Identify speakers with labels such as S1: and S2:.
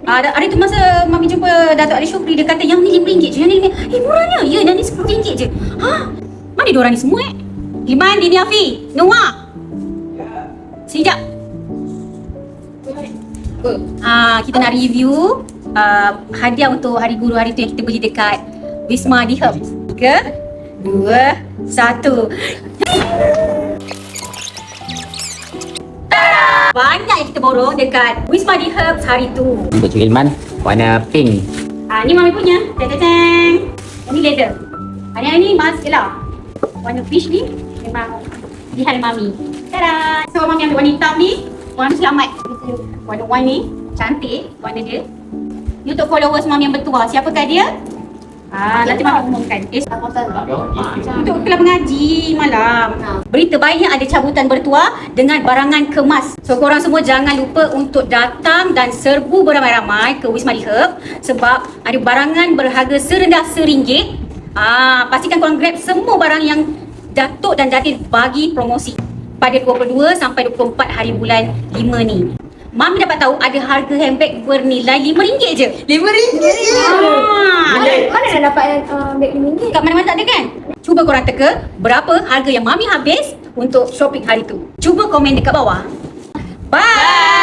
S1: Ada tu masa Mami jumpa Datuk Ali Syukri, dia kata yang ni RM5 je, yang ni RM5. Murahnya. Ya, yang ni RM10 je. Mana diorang ni semua Iman, Dini Afi, Noah. Sekejap. Kita nak review hadiah untuk Hari Guru hari tu yang kita beli dekat Wisma di Hub. 3, 2, 1. Banyak yang kita borong dekat Wisma di Hub hari tu.
S2: Untuk Cik Ilman, warna pink.
S1: Ni Mami punya. Teng. Ini leather. Yang ni mask lah. Warna fish ni memang pilihan Mami. Tada! So Mami ambil warna hitam ni, warna selamat. Warna wine ni cantik warna dia. Ni untuk followers Mami yang bertuah. Siapakah dia? Nanti Mami umumkan. Untuk kelas mengaji malam. Berita baiknya ada cabutan bertuah dengan barangan kemas. So korang semua jangan lupa untuk datang dan serbu beramai-ramai ke Wisma di Hub sebab ada barangan berharga serendah RM1. Pastikan korang grab semua barang yang Datuk dan Datin bagi promosi pada 22 sampai 24 hari bulan 5 ni. Mami dapat tahu ada harga handbag bernilai RM5 je.
S3: RM5 je.
S4: Mana nak dapat beg RM5?
S1: Kat mana-mana tak ada kan? Cuba korang teka berapa harga yang Mami habis untuk shopping hari tu. Cuba komen dekat bawah. Bye!